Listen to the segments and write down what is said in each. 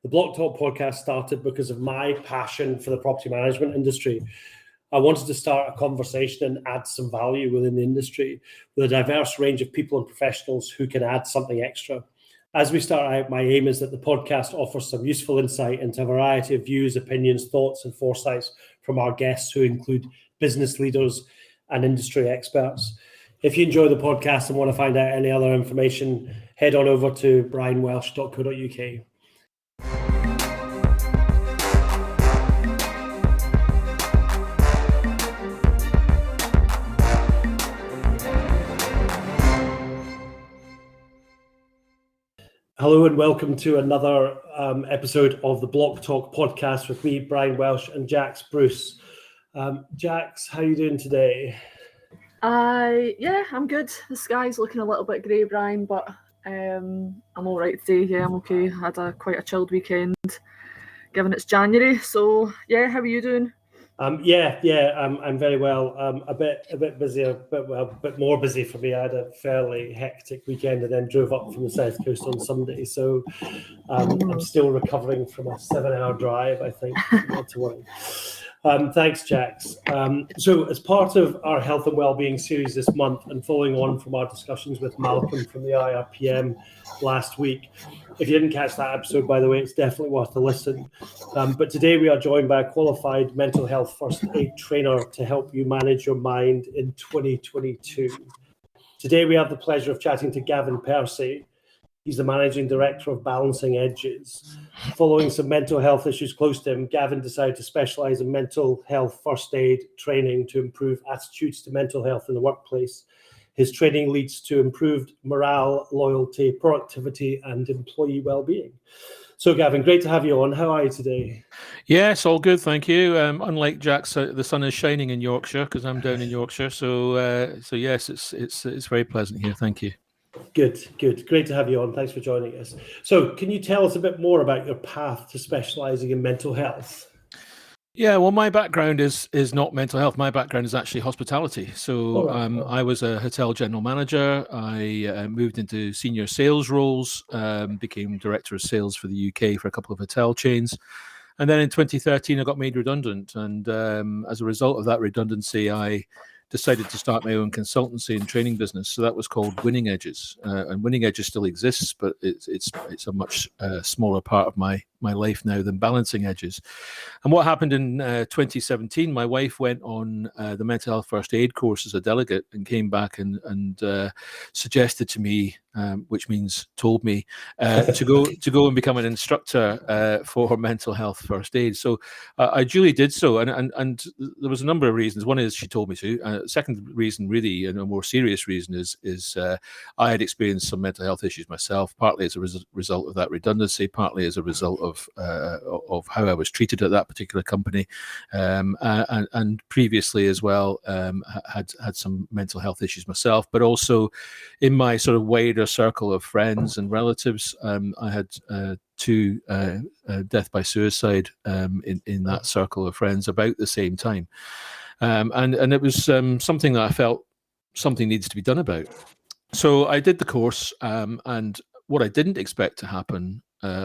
The Blocktalk Podcast started because of my passion for the property management industry. I wanted to start a conversation and add some value within the industry with a diverse range of people and professionals who can add something extra. As we start out, my aim is that the podcast offers some useful insight into a variety of views, opinions, thoughts, and foresights from our guests, who include business leaders and industry experts. If you enjoy the podcast and want to find out any other information, head on over to brianwelsh.co.uk. Hello and welcome to another episode of the Blocktalk Podcast with me, Brian Welsh, and Jax Bruce. Jax, how are you doing today? Yeah, I'm good. The sky's looking a little bit grey, Brian, but I'm all right today. Yeah, I'm okay. I had quite a chilled weekend, given it's January. So yeah, how are you doing? I'm very well. A bit busy, a bit more busy for me. I had a fairly hectic weekend and then drove up from the south coast on Sunday. So I'm still recovering from a 7-hour drive, I think, to work. Thanks, Jax. So as part of our Health and Wellbeing series this month, and following on from our discussions with Malcolm from the IRPM last week, if you didn't catch that episode, by the way, it's definitely worth a listen. But today we are joined by a qualified mental health first aid trainer to help you manage your mind in 2022. Today we have the pleasure of chatting to Gavin Percy. He's the managing director of Balancing Edges. Following some mental health issues close to him, Gavin decided to specialise in mental health first aid training to improve attitudes to mental health in the workplace. His training leads to improved morale, loyalty, productivity, and employee well-being. So, Gavin, great to have you on. How are you today? Yes, all good, thank you. Unlike Jax, the sun is shining in Yorkshire because I'm down in Yorkshire. So yes, it's very pleasant here. Thank you. Good. Great to have you on. Thanks for joining us. So can you tell us a bit more about your path to specialising in mental health? Yeah, well, my background is not mental health. My background is actually hospitality. So I was a hotel general manager. I moved into senior sales roles, became director of sales for the UK for a couple of hotel chains. And then in 2013, I got made redundant. And as a result of that redundancy, I decided to start my own consultancy and training business. So that was called Winning Edges, and Winning Edges still exists, but it's a much smaller part of my life now than Balancing Edges. And what happened in 2017, my wife went on the mental health first aid course as a delegate and came back and suggested to me, which means told me, to go and become an instructor for mental health first aid. So I duly did so, and there was a number of reasons. One is she told me to. Second reason, really, and a more serious reason, is I had experienced some mental health issues myself, partly as a result of that redundancy, partly as a result of how I was treated at that particular company, and previously as well had some mental health issues myself, but also in my sort of wider circle of friends and relatives, I had two death by suicide in that circle of friends about the same time, and it was something that I felt something needs to be done about. So I did the course, and what I didn't expect to happen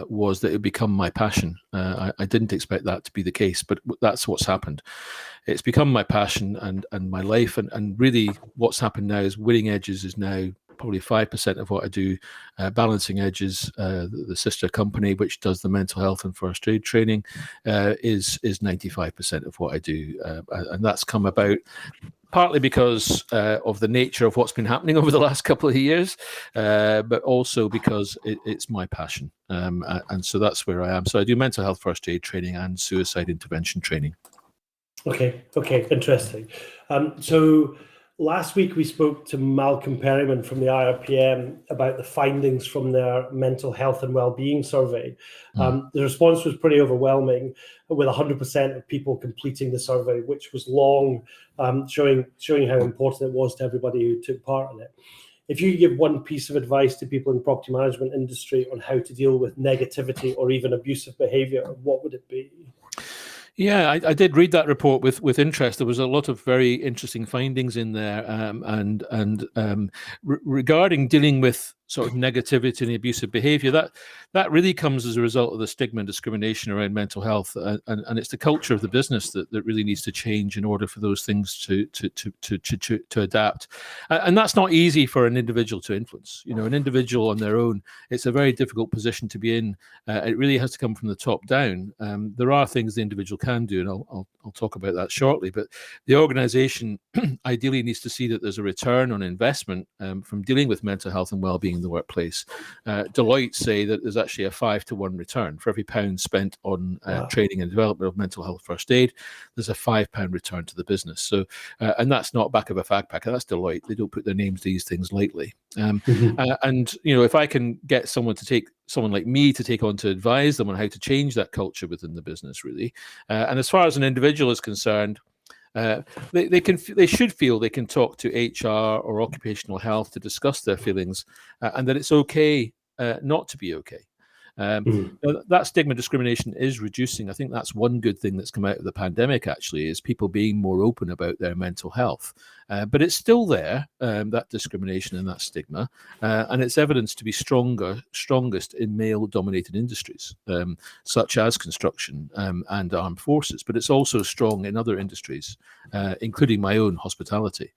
was that it would become my passion. I didn't expect that to be the case, but that's what's happened. It's become my passion and my life, and really what's happened now is Winning Edges is now probably 5% of what I do. Balancing Edges, the sister company which does the mental health and first aid training, is 95% of what I do, and that's come about partly because of the nature of what's been happening over the last couple of years, but also because it's my passion, and so that's where I am. So I do mental health first aid training and suicide intervention training. Okay, interesting. So last week we spoke to Malcolm Perryman from the IRPM about the findings from their mental health and wellbeing survey. The response was pretty overwhelming, with 100% of people completing the survey, which was long, showing how important it was to everybody who took part in it. If you could give one piece of advice to people in the property management industry on how to deal with negativity or even abusive behaviour, what would it be? Yeah, I did read that report with interest. There was a lot of very interesting findings in there, and regarding dealing with sort of negativity and abusive behavior, that really comes as a result of the stigma and discrimination around mental health, and it's the culture of the business that really needs to change in order for those things to adapt. And that's not easy for an individual to influence. An individual on their own, it's a very difficult position to be in. It really has to come from the top down. There are things the individual can do, and I'll talk about that shortly, but the organization ideally needs to see that there's a return on investment from dealing with mental health and well-being in the workplace. Deloitte say that there's actually a 5-to-1 return. For every £1 spent on training and development of mental health first aid, there's a £5 return to the business. So, and that's not back of a fag packer, that's Deloitte. They don't put their names to these things lightly. And if I can get someone like me to take on to advise them on how to change that culture within the business, really. And as far as an individual is concerned, they should feel they can talk to HR or occupational health to discuss their feelings, and that it's okay not to be okay. That stigma discrimination is reducing. I think that's one good thing that's come out of the pandemic, actually, is people being more open about their mental health. But it's still there, that discrimination and that stigma, and it's evidence to be strongest in male-dominated industries, such as construction and armed forces. But it's also strong in other industries, including my own, hospitality.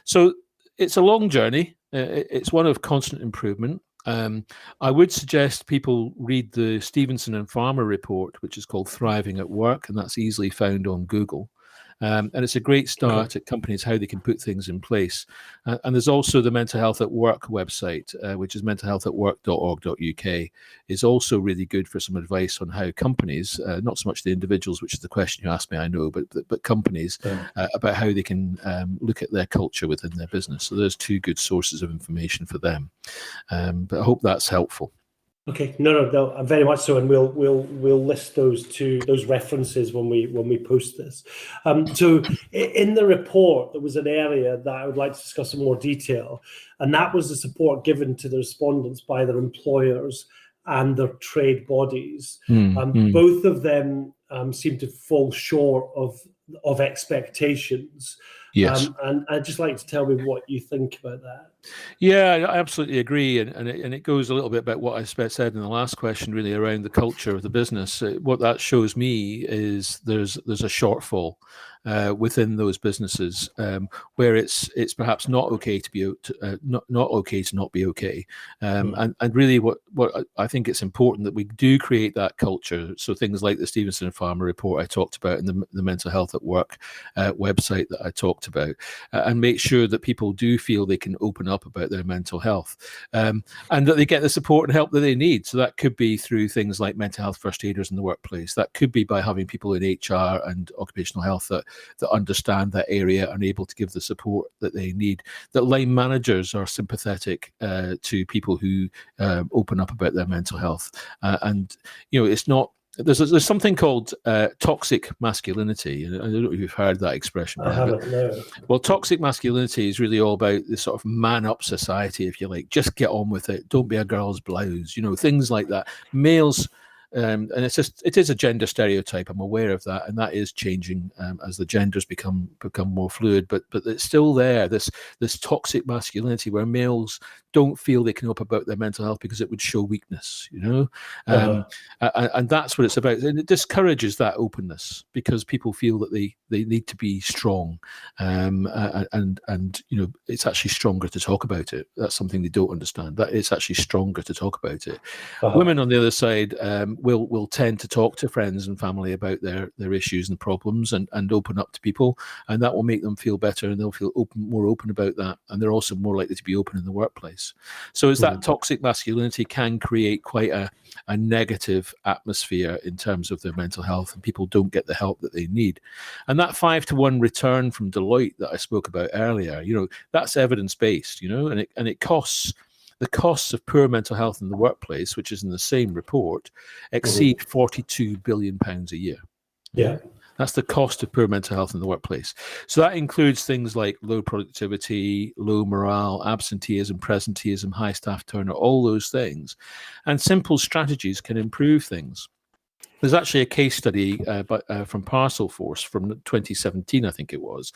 So it's a long journey. It's one of constant improvement. I would suggest people read the Stevenson and Farmer report, which is called Thriving at Work, and that's easily found on Google. And it's a great start at companies, how they can put things in place. And there's also the Mental Health at Work website, which is mentalhealthatwork.org.uk, is also really good for some advice on how companies, not so much the individuals, which is the question you asked me, I know, but companies, about how they can look at their culture within their business. So there's two good sources of information for them. But I hope that's helpful. Okay, no, very much so, and we'll list those references when we post this. So in the report, there was an area that I would like to discuss in more detail, and that was the support given to the respondents by their employers and their trade bodies. Both of them seem to fall short of expectations. Yes. And I'd just like to tell me what you think about that. Yeah, I absolutely agree. And it goes a little bit about what I said in the last question, really, around the culture of the business. What that shows me is there's a shortfall within those businesses where it's perhaps not okay to be not okay to not be okay. And really what I think it's important that we do create that culture. So things like the Stevenson and Farmer report I talked about, and the Mental Health at Work website that I talked about, and make sure that people do feel they can open up about their mental health, and that they get the support and help that they need. So that could be through things like mental health first aiders in the workplace. That could be by having people in HR and occupational health that understand that area and able to give the support that they need. That line managers are sympathetic to people who open up about their mental health, and it's not. There's something called toxic masculinity, and I don't know if you've heard that expression. I haven't, no. Well, toxic masculinity is really all about this sort of man-up society, if you like. Just get on with it. Don't be a girl's blouse. Things like that. Males. And it is a gender stereotype. I'm aware of that, and that is changing as the genders become more fluid. But it's still there. This toxic masculinity where males don't feel they can open about their mental health because it would show weakness, and that's what it's about. And it discourages that openness because people feel that they need to be strong, and it's actually stronger to talk about it. That's something they don't understand. That it's actually stronger to talk about it. Women on the other side will tend to talk to friends and family about their issues and problems and open up to people, and that will make them feel better, and they'll feel more open about that, and they're also more likely to be open in the workplace. So as that toxic masculinity can create quite a negative atmosphere in terms of their mental health, and people don't get the help that they need. And that 5-to-1 return from Deloitte that I spoke about earlier, that's evidence-based, and it costs. The costs of poor mental health in the workplace, which is in the same report, exceed £42 billion a year. Yeah. That's the cost of poor mental health in the workplace. So that includes things like low productivity, low morale, absenteeism, presenteeism, high staff turnover, all those things. And simple strategies can improve things. There's actually a case study from Parcelforce from 2017, I think it was.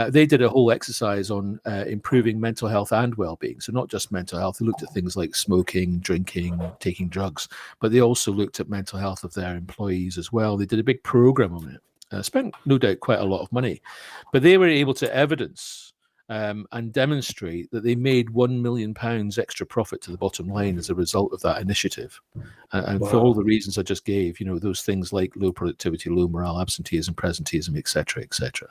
They did a whole exercise on improving mental health and well-being. So not just mental health. They looked at things like smoking, drinking, taking drugs, but they also looked at mental health of their employees as well. They did a big program on it. Spent, no doubt, quite a lot of money. But they were able to evidence and demonstrate that they made £1 million extra profit to the bottom line as a result of that initiative. And for all the reasons I just gave, those things like low productivity, low morale, absenteeism, presenteeism, et cetera, et cetera.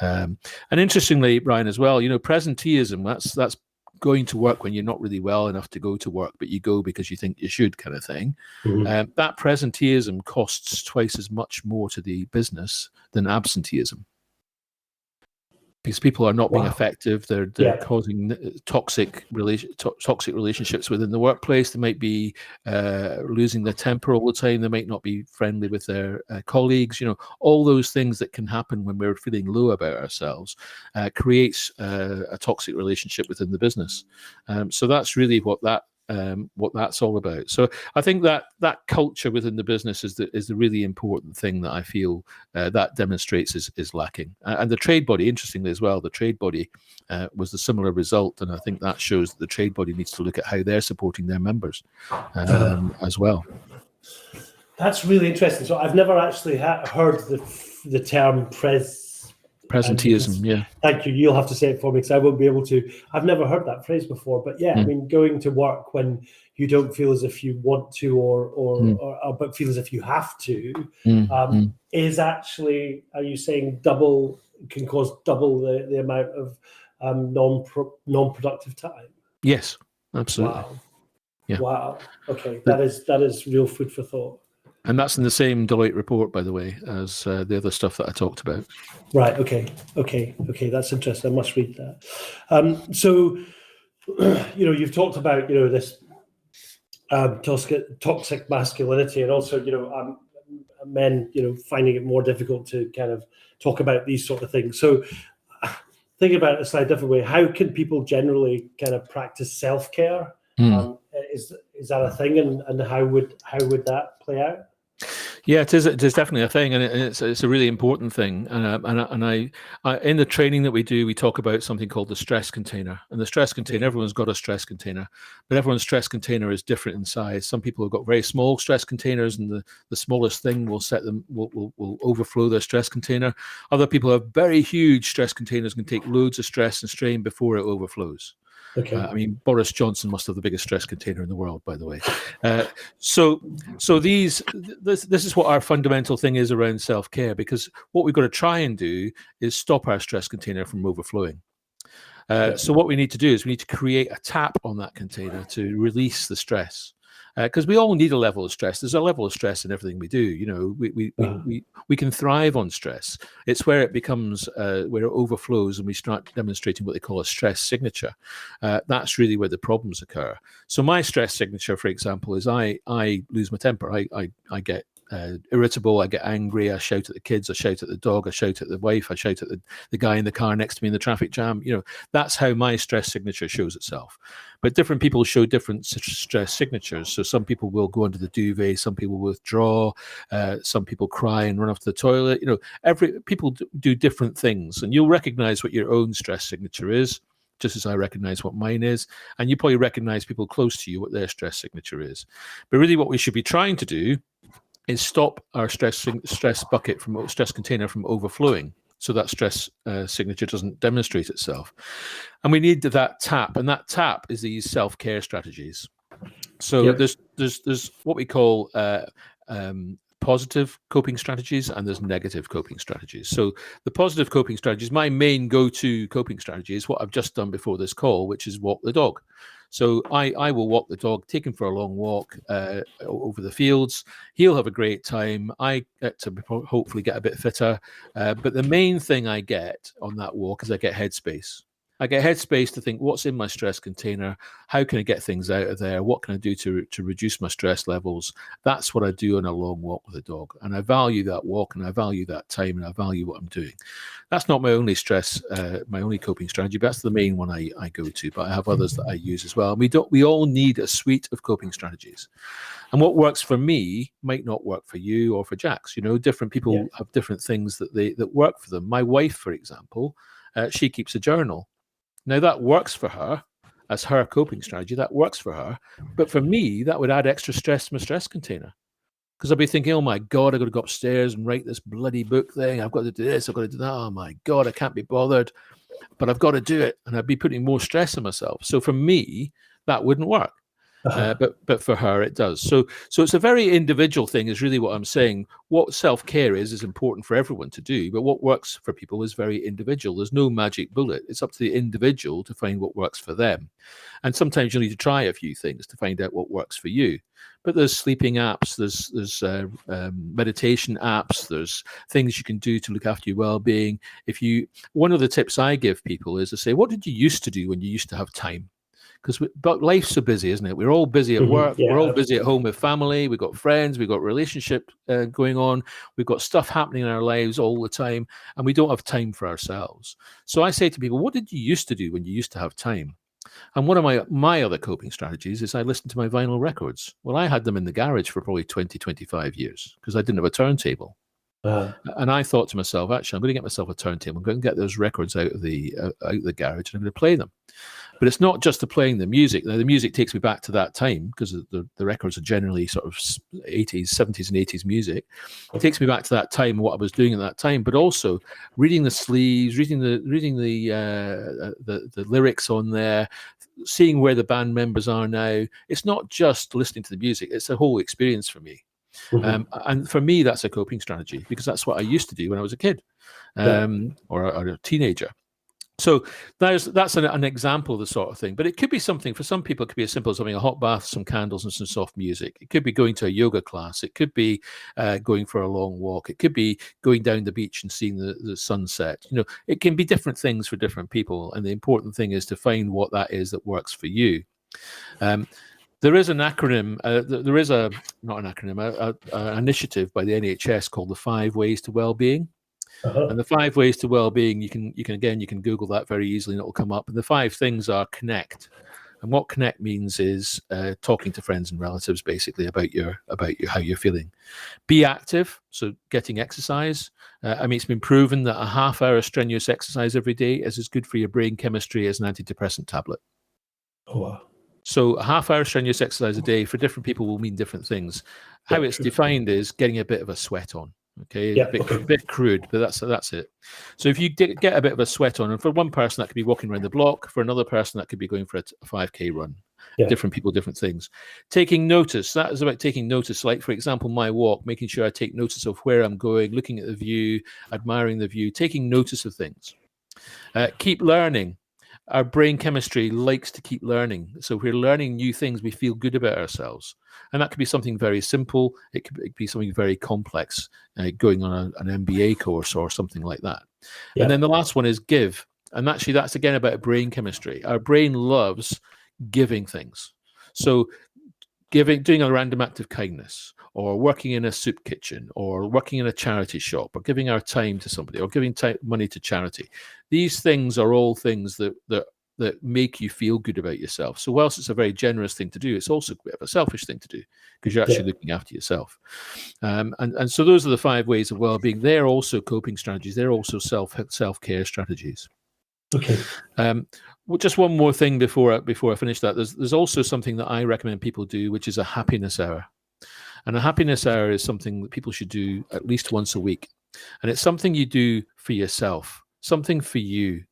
And interestingly, Brian, as well, presenteeism, that's going to work when you're not really well enough to go to work, but you go because you think you should, kind of thing. Mm-hmm. That presenteeism costs twice as much more to the business than absenteeism. Because people are not being effective, they're causing toxic relationships within the workplace. They might be losing their temper all the time. They might not be friendly with their colleagues. All those things that can happen when we're feeling low about ourselves creates a toxic relationship within the business. So that's really what that's all about. So I think that culture within the business is the really important thing that I feel that demonstrates is lacking. And the trade body, interestingly as well, the trade body was the similar result, and I think that shows that the trade body needs to look at how they're supporting their members as well. That's really interesting. So I've never actually heard the term presenteeism. Yeah. Thank you. You'll have to say it for me because I won't be able to. I've never heard that phrase before. But yeah, I mean, going to work when you don't feel as if you want to or but feel as if you have to is actually, are you saying can cause double the amount of non-productive time? Yes, absolutely. Wow. Yeah. Wow. Okay. That is real food for thought. And that's in the same Deloitte report, by the way, as the other stuff that I talked about. Right. Okay. That's interesting. I must read that. So, you've talked about, this toxic masculinity, and also, men, finding it more difficult to kind of talk about these sort of things. So, thinking about it a slightly different way, how can people generally kind of practice self-care? Is that a thing, and how would that play out? Yeah, it is definitely a thing, and it's a really important thing. And I in the training that we do, we talk about something called the stress container. And the stress container, everyone's got a stress container, but everyone's stress container is different in size. Some people have got very small stress containers, and the smallest thing will overflow their stress container. Other people have very huge stress containers, can take loads of stress and strain before it overflows. Okay. I mean, Boris Johnson must have the biggest stress container in the world, by the way. So this is what our fundamental thing is around self-care, because what we've got to try and do is stop our stress container from overflowing. So what we need to do is we need to create a tap on that container to release the stress. Because we all need a level of stress. There's a level of stress in everything we do. We can thrive on stress. It's where it becomes, where it overflows, and we start demonstrating what they call a stress signature. That's really where the problems occur. So my stress signature, for example, is I lose my temper. I get irritable, I get angry, I shout at the kids, I shout at the dog, I shout at the wife, I shout at the guy in the car next to me in the traffic jam. That's how my stress signature shows itself. But different people show different stress signatures. So some people will go under the duvet, some people withdraw, some people cry and run off to the toilet. People do different things, and you'll recognize what your own stress signature is, just as I recognize what mine is, and you probably recognize people close to you what their stress signature is. But really what we should be trying to do is stop our stress container from overflowing, so that stress signature doesn't demonstrate itself. And we need that tap, and that tap is these self-care strategies. So there's what we call positive coping strategies, and there's negative coping strategies. So the positive coping strategies, my main go-to coping strategy is what I've just done before this call, which is walk the dog. So I will walk the dog, take him for a long walk over the fields. He'll have a great time. I get to hopefully get a bit fitter. But the main thing I get on that walk is I get headspace. I get headspace to think, what's in my stress container? How can I get things out of there? What can I do to reduce my stress levels? That's what I do on a long walk with a dog. And I value that walk, and I value that time, and I value what I'm doing. That's not my only my only coping strategy, but that's the main one I go to. But I have others that I use as well. And we all need a suite of coping strategies. And what works for me might not work for you or for Jax. Different people have different things that work for them. My wife, for example, she keeps a journal. Now, that works for her as her coping strategy. That works for her. But for me, that would add extra stress to my stress container. Because I'd be thinking, oh, my God, I've got to go upstairs and write this bloody book thing. I've got to do this. I've got to do that. Oh, my God, I can't be bothered. But I've got to do it. And I'd be putting more stress on myself. So for me, that wouldn't work. But for her, it does. So it's a very individual thing is really what I'm saying. What self-care is important for everyone to do, but what works for people is very individual. There's no magic bullet. It's up to the individual to find what works for them. And sometimes you need to try a few things to find out what works for you. But there's sleeping apps, there's meditation apps, there's things you can do to look after your well-being. One of the tips I give people is to say, what did you used to do when you used to have time? But life's so busy, isn't it? We're all busy at work. We're all busy at home with family. We've got friends. We've got relationship going on. We've got stuff happening in our lives all the time, and we don't have time for ourselves. So I say to people, what did you used to do when you used to have time? And one of my other coping strategies is I listened to my vinyl records. Well, I had them in the garage for probably 20, 25 years because I didn't have a turntable. And I thought to myself, actually, I'm going to get myself a turntable. I'm going to get those records out of the garage, and I'm going to play them. But it's not just to playing the music. Now, the music takes me back to that time because the records are generally sort of 80s, 70s and 80s music. It takes me back to that time, what I was doing at that time, but also reading the sleeves, reading the lyrics on there, seeing where the band members are now. It's not just listening to the music. It's a whole experience for me. And for me, that's a coping strategy because that's what I used to do when I was a kid or a teenager. So that's an example of the sort of thing. But it could be something, for some people, it could be as simple as having a hot bath, some candles and some soft music. It could be going to a yoga class. It could be going for a long walk. It could be going down the beach and seeing the sunset. It can be different things for different people. And the important thing is to find what that is that works for you. There is an acronym, an initiative by the NHS called the 5 Ways to Wellbeing. And the 5 ways to well-being, you can Google that very easily and it'll come up. And the 5 things are connect. And what connect means is talking to friends and relatives basically about how you're feeling. Be active, so getting exercise. It's been proven that a half-hour strenuous exercise every day is as good for your brain chemistry as an antidepressant tablet. Oh, wow. So a half-hour strenuous exercise a day for different people will mean different things. How it's defined is getting a bit of a sweat on. Okay, a bit crude, but that's it. So if you get a bit of a sweat on, and for one person that could be walking around the block, for another person that could be going for a 5K run. Different people, different things. Taking notice, that is about taking notice. Like, for example, my walk, making sure I take notice of where I'm going, looking at the view, admiring the view, taking notice of things. Keep learning. Our brain chemistry likes to keep learning. So if we're learning new things, we feel good about ourselves. And that could be something very simple. It could be something very complex, going on an MBA course or something like that. And then the last one is give. And actually, that's again about brain chemistry. Our brain loves giving things. So doing a random act of kindness, or working in a soup kitchen, or working in a charity shop, or giving our time to somebody, or giving money to charity. These things are all things that make you feel good about yourself. So whilst it's a very generous thing to do, it's also a bit of a selfish thing to do because you're actually looking after yourself. And so those are the 5 ways of well-being. They're also coping strategies. They're also self-care strategies. Okay. Well, just one more thing before I finish that. There's also something that I recommend people do, which is a happiness hour. And a happiness hour is something that people should do at least once a week. And it's something you do for yourself, something for you.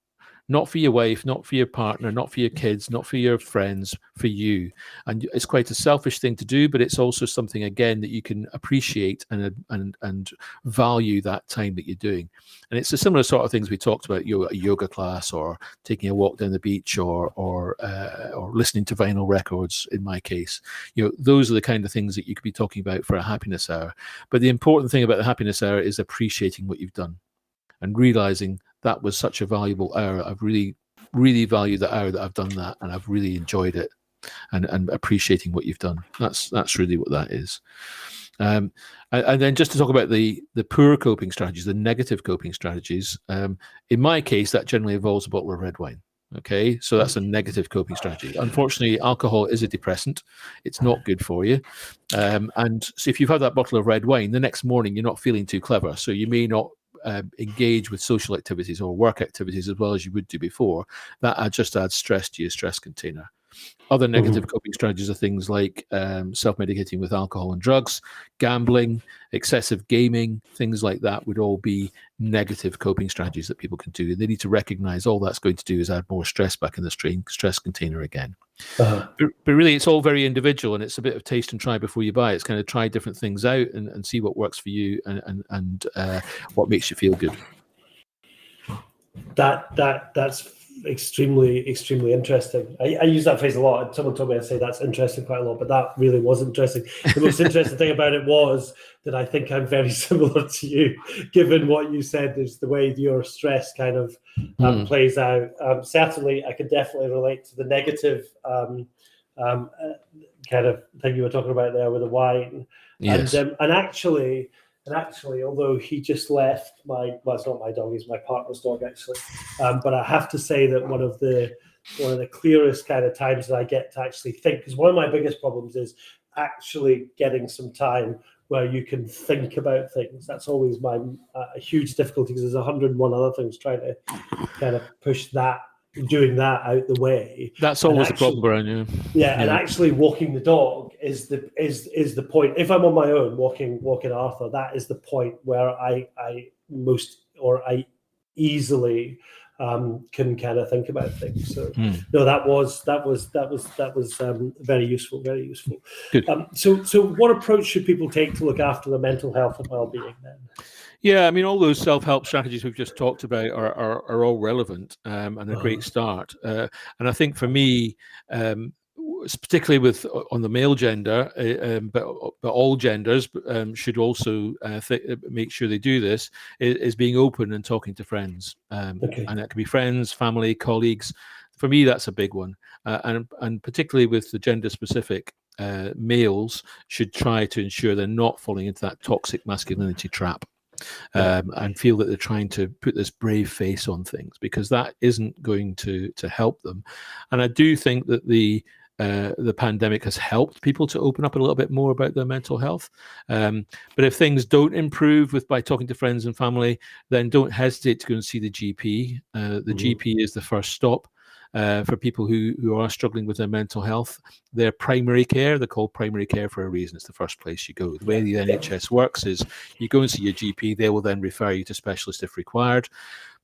Not for your wife, not for your partner, not for your kids, not for your friends, for you. And it's quite a selfish thing to do, but it's also something, again, that you can appreciate and value that time that you're doing. And it's a similar sort of things we talked about, a yoga class, or taking a walk down the beach, or listening to vinyl records, in my case. Those are the kind of things that you could be talking about for a happiness hour. But the important thing about the happiness hour is appreciating what you've done and realizing that was such a valuable hour. I've really really value the hour that I've done that, and I've really enjoyed it, and appreciating what you've done. That's really what that is. And then just to talk about the poor coping strategies, the negative coping strategies. In my case, that generally involves a bottle of red wine. Okay, so that's a negative coping strategy. Unfortunately, alcohol is a depressant. It's not good for you. And so if you've had that bottle of red wine, the next morning you're not feeling too clever. So you may not engage with social activities or work activities as well as you would do before. That just adds stress to your stress container. Other negative coping strategies are things like self-medicating with alcohol and drugs, gambling, excessive gaming, things like that would all be negative coping strategies that people can do. They need to recognize all that's going to do is add more stress back in the stress container again. But really, it's all very individual, and it's a bit of taste and try before you buy. It's kind of try different things out and see what works for you and what makes you feel good. That's extremely interesting. I use that phrase a lot. Someone told me I'd say that's interesting quite a lot, but that really was interesting. The most interesting thing about it was that I think I'm very similar to you, given what you said. There's the way your stress kind of plays out. Certainly, I could definitely relate to the negative kind of thing you were talking about there with the wine. Yes. And actually, although he just left it's not my dog, he's my partner's dog actually. But I have to say that one of the clearest kind of times that I get to actually think, because one of my biggest problems is actually getting some time where you can think about things. That's always my a huge difficulty, because there's 101 other things trying to kind of push that, doing that out the way. That's always a problem, Brian. Yeah, and actually walking the dog is the point. If I'm on my own walking Arthur, that is the point where I easily can kind of think about things. So no, that was very useful, very useful. Good. So what approach should people take to look after their mental health and well-being then? Yeah, I mean, all those self-help strategies we've just talked about are all relevant and a great start. And I think for me, particularly on the male gender, but all genders should also make sure they do this, is being open and talking to friends. And that can be friends, family, colleagues. For me, that's a big one. And particularly with the gender-specific, males should try to ensure they're not falling into that toxic masculinity trap. And feel that they're trying to put this brave face on things, because that isn't going to help them. And I do think that the pandemic has helped people to open up a little bit more about their mental health. But if things don't improve by talking to friends and family, then don't hesitate to go and see the GP. The GP is the first stop. For people who are struggling with their mental health. Their primary care, they're called primary care for a reason. It's the first place you go. The way the NHS works is you go and see your GP, they will then refer you to specialists if required.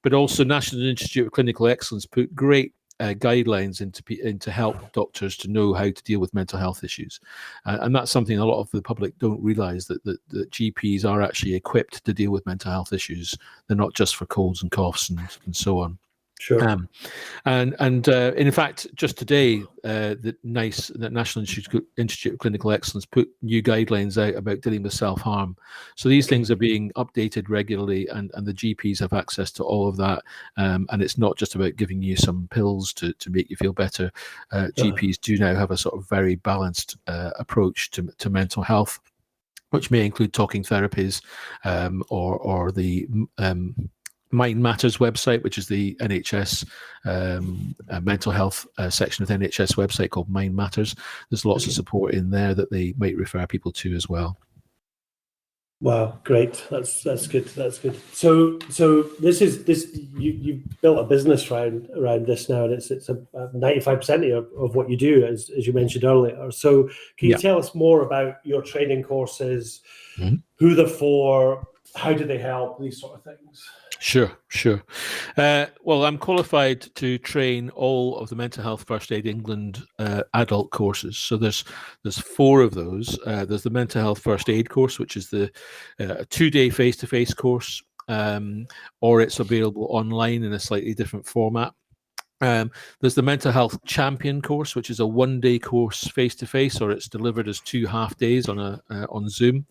But also National Institute of Clinical Excellence put great guidelines into help doctors to know how to deal with mental health issues. And that's something a lot of the public don't realise, that GPs are actually equipped to deal with mental health issues. They're not just for colds and coughs and so on. Sure. And in fact, just today, the National Institute of Clinical Excellence put new guidelines out about dealing with self-harm. So these things are being updated regularly, and the GPs have access to all of that. And it's not just about giving you some pills to make you feel better. GPs do now have a sort of very balanced approach to mental health, which may include talking therapies or the Mind Matters website, which is the NHS mental health section of the NHS website called Mind Matters. There's lots of support in there that they might refer people to as well. Wow, great. That's good. That's good. So this you built a business around this now, and it's a 95% of what you do, as you mentioned earlier. So can you tell us more about your training courses, who they're for, how do they help, these sort of things? Sure. Well, I'm qualified to train all of the Mental Health First Aid England adult courses. So there's 4 of those. There's the Mental Health First Aid course, which is the 2-day face-to-face course, or it's available online in a slightly different format. There's the Mental Health Champion course, which is a 1-day course face-to-face, or it's delivered as 2 half-days on Zoom.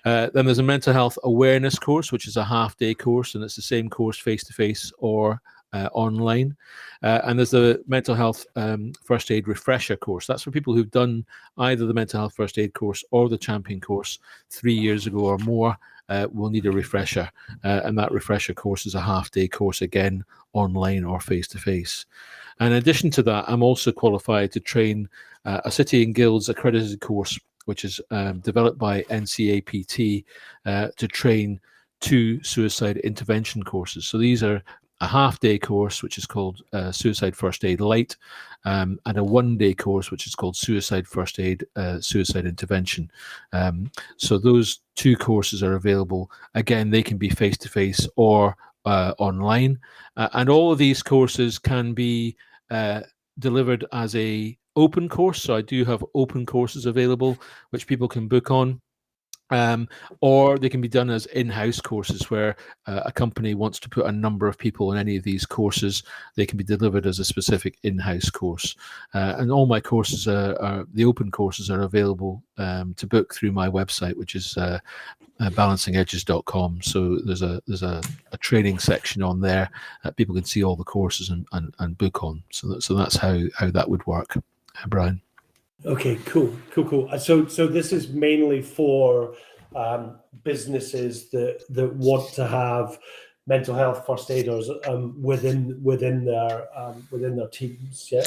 Then there's a Mental Health Awareness course, which is a half-day course, and it's the same course face-to-face or online. And there's the mental health first aid refresher course. That's for people who've done either the mental health first aid course or the champion course 3 years ago or more. Will need a refresher, and that refresher course is a half-day course, again, online or face-to-face. And in addition to that, I'm also qualified to train a City and Guilds accredited course, which is developed by NCAPT to train 2 suicide intervention courses. So these are a half-day course, which is called Suicide First Aid Light, and a one-day course, which is called Suicide First Aid Suicide Intervention. So those 2 courses are available. Again, they can be face-to-face or online. And all of these courses can be delivered as a open course. So I do have open courses available, which people can book on. Or they can be done as in-house courses where a company wants to put a number of people in any of these courses. They can be delivered as a specific in-house course. And all my courses the open courses are available to book through my website, which is balancingedges.com. So there's a training section on there that people can see all the courses and book on. So that's how that would work, Brian. Okay, cool. So this is mainly for businesses that want to have mental health first aiders within their teams. Yeah.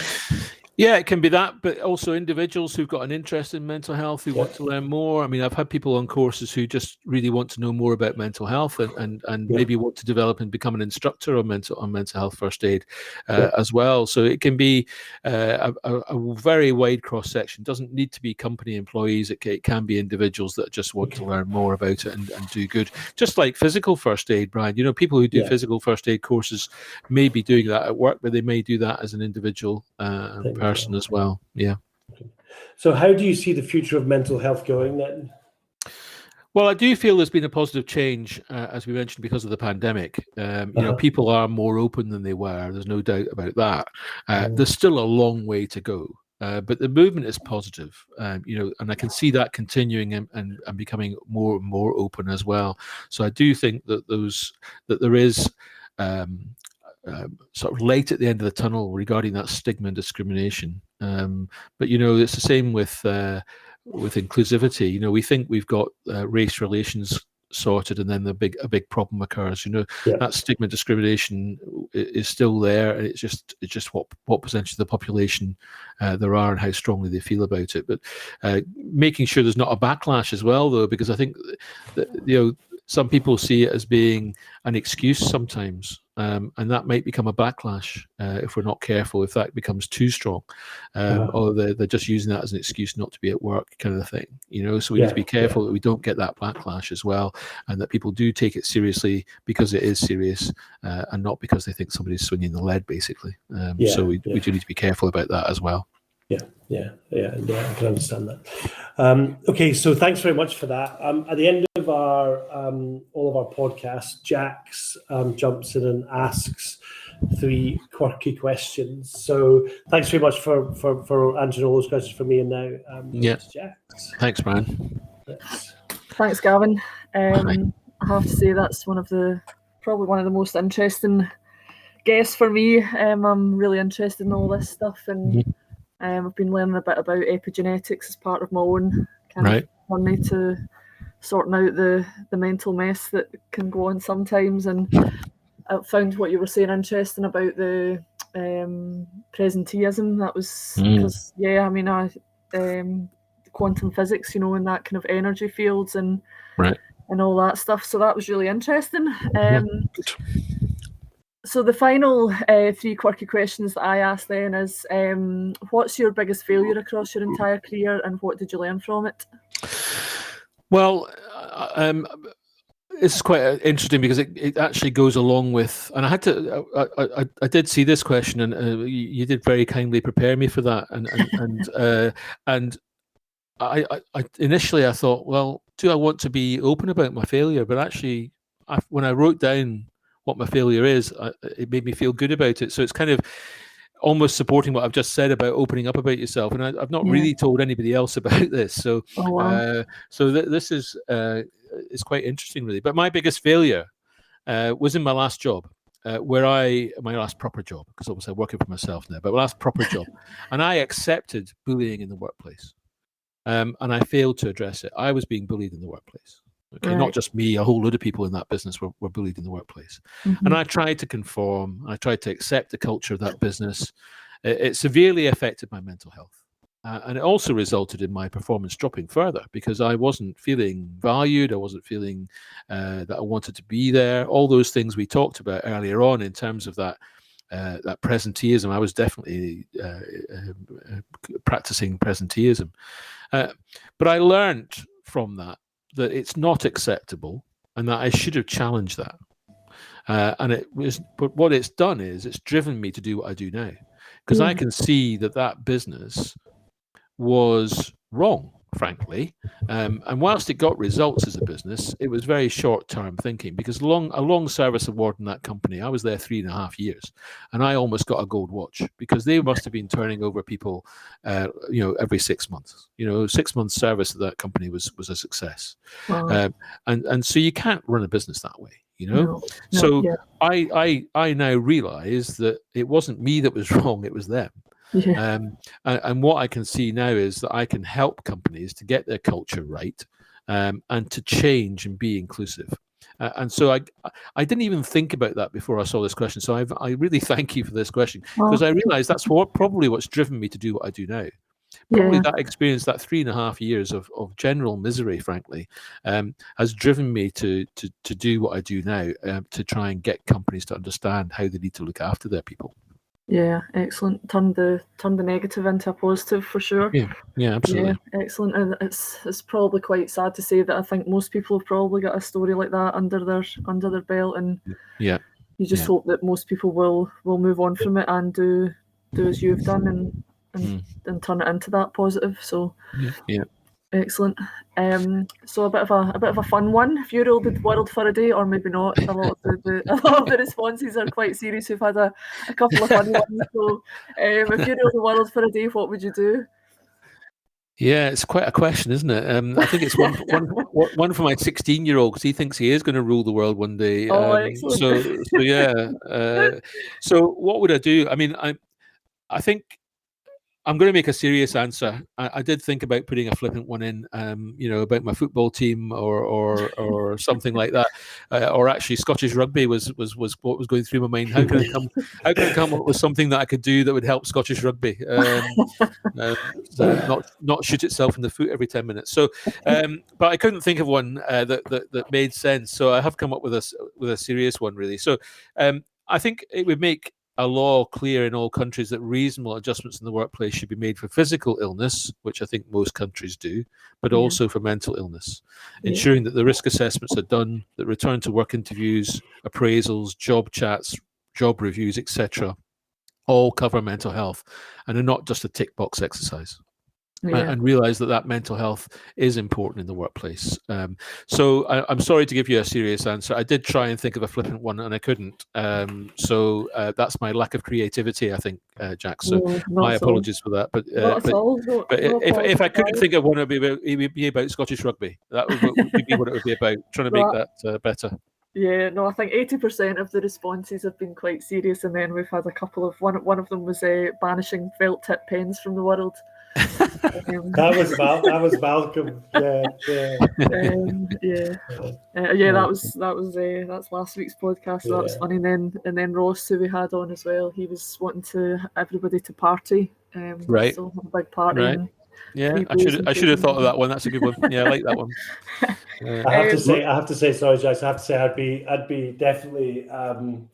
Yeah, it can be that, but also individuals who've got an interest in mental health who want to learn more. I mean, I've had people on courses who just really want to know more about mental health and maybe want to develop and become an instructor on mental health first aid as well. So it can be a very wide cross section. It doesn't need to be company employees. It can be individuals that just want to learn more about it and do good. Just like physical first aid, Brian. You know, people who do physical first aid courses may be doing that at work, but they may do that as an individual person as well. Yeah. So how do you see the future of mental health going then? Well, I do feel there's been a positive change, as we mentioned, because of the pandemic. You know, people are more open than they were. There's no doubt about that. There's still a long way to go, but the movement is positive. You know, and I can see that continuing and becoming more and more open as well. So I do think that there is sort of light at the end of the tunnel regarding that stigma and discrimination. But you know, it's the same with inclusivity. You know, we think we've got race relations sorted, and then a big problem occurs. You know, that stigma discrimination is still there, and it's just what percentage of the population there are and how strongly they feel about it. But making sure there's not a backlash as well, though, because I think that, you know, some people see it as being an excuse sometimes, and that might become a backlash if we're not careful, if that becomes too strong, or they're just using that as an excuse not to be at work, kind of thing. You know, so we need to be careful that we don't get that backlash as well, and that people do take it seriously because it is serious, and not because they think somebody's swinging the lead, basically. So we do need to be careful about that as well. Yeah, I can understand that. Okay, so thanks very much for that. At the end of all of our podcasts, Jax jumps in and asks 3 quirky questions. So thanks very much for answering all those questions for me and now. Jax. Thanks, Brian. Thanks, Gavin. I have to say that's probably one of the most interesting guests for me. I'm really interested in all this stuff, and I've been learning a bit about epigenetics as part of my own kind of journey to sorting out the mental mess that can go on sometimes. And I found what you were saying interesting about the presenteeism. That was because, I mean, quantum physics, you know, and that kind of energy fields and all that stuff. So that was really interesting. So the final 3 quirky questions that I asked then is, what's your biggest failure across your entire career, and what did you learn from it? Well, it's quite interesting because it actually goes along with, and I had to, I did see this question, and you did very kindly prepare me for that, and I initially I thought, well, do I want to be open about my failure? But actually, when I wrote down what my failure is, it made me feel good about it. So it's kind of almost supporting what I've just said about opening up about yourself. And I've not really told anybody else about this. So, this is quite interesting, really. But my biggest failure was in my last job. my last proper job, because obviously I'm working for myself now, but my last proper job, and I accepted bullying in the workplace, and I failed to address it. I was being bullied in the workplace. Okay, right. Not just me, a whole load of people in that business were bullied in the workplace. Mm-hmm. And I tried to conform, I tried to accept the culture of that business. It severely affected my mental health. And it also resulted in my performance dropping further, because I wasn't feeling valued. I wasn't feeling that I wanted to be there. All those things we talked about earlier on in terms of that presenteeism. I was definitely practicing presenteeism. But I learned from that it's not acceptable and that I should have challenged that. But what it's done is it's driven me to do what I do now, because I can see that business was wrong, frankly. And whilst it got results as a business, it was very short-term thinking, because a long service award in that company, I was there 3.5 years, and I almost got a gold watch, because they must have been turning over people, every 6 months. 6 months service of that company was a success. Wow. And so you can't run a business that way. I now realize that it wasn't me that was wrong, it was them. Yeah. And what I can see now is that I can help companies to get their culture right, and to change and be inclusive. And so I didn't even think about that before I saw this question. So I really thank you for this question, because I realized that's probably what's driven me to do what I do now. Probably that experience, that 3.5 years of general misery, frankly, has driven me to do what I do now, to try and get companies to understand how they need to look after their people. Yeah, excellent. Turn the negative into a positive, for sure. Yeah, absolutely. Yeah, excellent. And it's probably quite sad to say that I think most people have probably got a story like that under their belt, and you just hope that most people will move on from it and do as you've done and turn it into that positive. So excellent. So a bit of a fun one. If you ruled the world for a day, or maybe not, a lot of the responses are quite serious. We've had a couple of fun ones. So if you ruled the world for a day, what would you do? Yeah, it's quite a question, isn't it? I think it's one for my 16-year-old, because he thinks he is going to rule the world one day. Excellent. So yeah. So what would I do? I mean, I think I'm going to make a serious answer. I did think about putting a flippant one in, about my football team or something like that, or actually Scottish rugby was what was going through my mind. How can I come up with something that I could do that would help Scottish rugby, not shoot itself in the foot every 10 minutes. So, but I couldn't think of one that made sense. So I have come up with a serious one, really. So I think it would make a law clear in all countries that reasonable adjustments in the workplace should be made for physical illness, which I think most countries do, but also for mental illness, ensuring that the risk assessments are done, that return to work interviews, appraisals, job chats, job reviews, etc., all cover mental health and are not just a tick box exercise. And realize that mental health is important in the workplace. So I'm sorry to give you a serious answer. I did try and think of a flippant one and I couldn't. So that's my lack of creativity, I think, Jack. So my apologies for that. But if I couldn't think of one, it would be about Scottish rugby. That would be what it would be about, trying to make that better. Yeah, no, I think 80% of the responses have been quite serious, and then we've had a couple of one of them was banishing felt tip pens from the world. That was Malcolm. That's last week's podcast. So that was funny. And then Ross, who we had on as well, he was wanting everybody to party. Right. So have a big party. Right. Yeah, I should have thought of that one. That's a good one. Yeah, I like that one. I have to say, sorry, Jack. I have to say, I'd be definitely in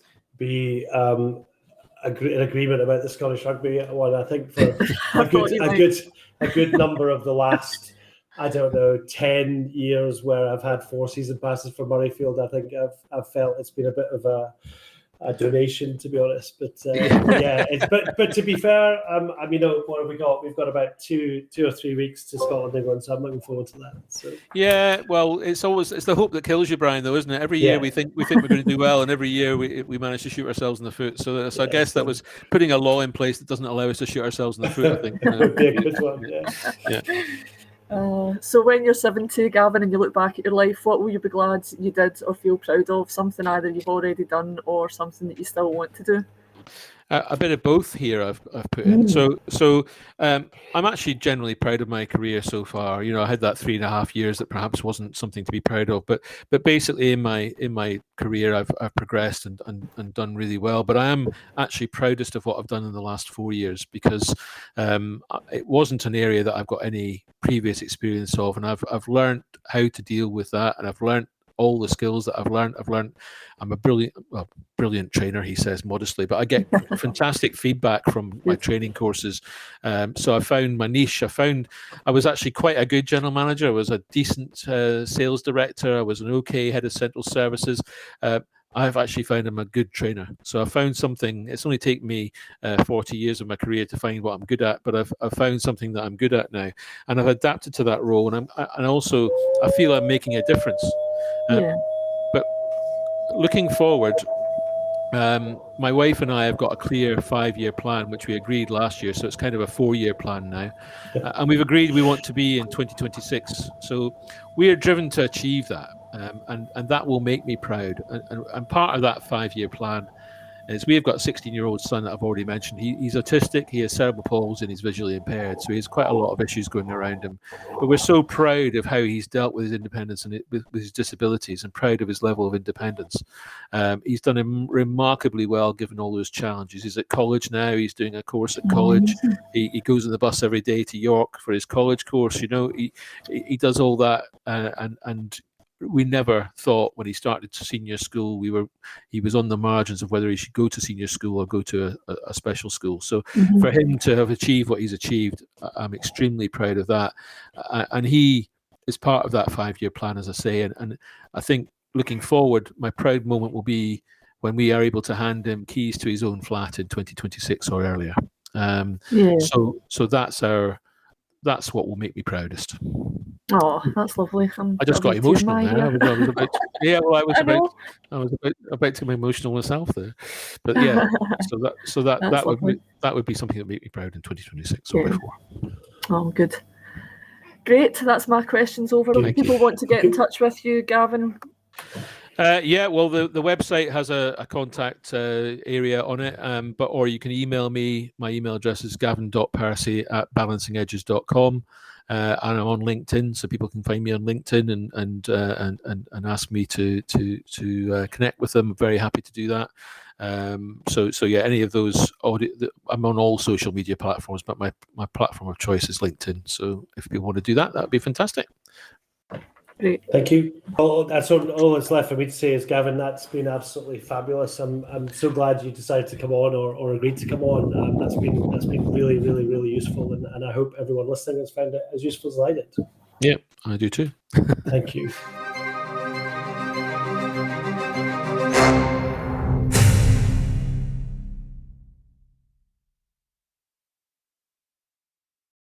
agreement about the Scottish rugby one. I think for a good number of the last, 10 years where I've had 4 season passes for Murrayfield, I think I've felt it's been a bit of a donation, to be honest. But but to be fair, what have we got? We've got about two or 3 weeks to Scotland, England, so I'm looking forward to that. So. Yeah, well, it's the hope that kills you, Brian, though, isn't it? Every year we think we're going to do well, and every year we manage to shoot ourselves in the foot. So I guess that was putting a law in place that doesn't allow us to shoot ourselves in the foot. I think would be a good one. So when you're 70, Gavin, and you look back at your life, what will you be glad you did or feel proud of? Something either you've already done or something that you still want to do? A bit of both here I've put in. So I'm actually generally proud of my career so far. I had that 3.5 years that perhaps wasn't something to be proud of, but basically in my career I've progressed and done really well. But I am actually proudest of what I've done in the last 4 years, because it wasn't an area that I've got any previous experience of, and I've learned how to deal with that, and I've learned all the skills that I've learned. I'm a brilliant trainer, he says modestly, but I get fantastic feedback from my training courses. So I found my niche. I was actually quite a good general manager. I was a decent sales director. I was an okay head of central services. I've actually found I'm a good trainer. So I found something. It's only taken me 40 years of my career to find what I'm good at, but I've found something that I'm good at now, and I've adapted to that role. And also I feel I'm making a difference. But looking forward, my wife and I have got a clear 5-year plan, which we agreed last year. So it's kind of a 4-year plan now. And we've agreed we want to be in 2026. So we are driven to achieve that. And that will make me proud. And part of that 5-year plan is we have got a 16-year-old son that I've already mentioned. He's autistic, he has cerebral palsy, and he's visually impaired. So he has quite a lot of issues going around him. But we're so proud of how he's dealt with his independence and with his disabilities, and proud of his level of independence. He's done remarkably well given all those challenges. He's at college now. He's doing a course at college. He goes on the bus every day to York for his college course. He does all that, and we never thought when he started senior school he was on the margins of whether he should go to senior school or go to a special school. So for him to have achieved what he's achieved, I'm extremely proud of that. And he is part of that 5-year plan, as I say. And I think looking forward, my proud moment will be when we are able to hand him keys to his own flat in 2026 or earlier. So that's what will make me proudest. Oh, that's lovely. I just got emotional there. I was about to be emotional myself there. But yeah, so that would be something that would make me proud in 2026 or before. Oh, good. Great. That's my questions over. If people want to get in touch with you, Gavin. Well, the website has a contact area on it, or you can email me. My email address is gavin.percy@balancingedges.com, and I'm on LinkedIn, so people can find me on LinkedIn and ask me to connect with them. I'm very happy to do that. So yeah, any of those I'm on all social media platforms, but my platform of choice is LinkedIn. So if people want to do that, would be fantastic. Great. Thank you. That's all that's left for me to say is, Gavin, that's been absolutely fabulous. I'm so glad you decided to come on or agreed to come on. That's been really, really, really useful, and I hope everyone listening has found it as useful as I did. Yeah, I do too. Thank you.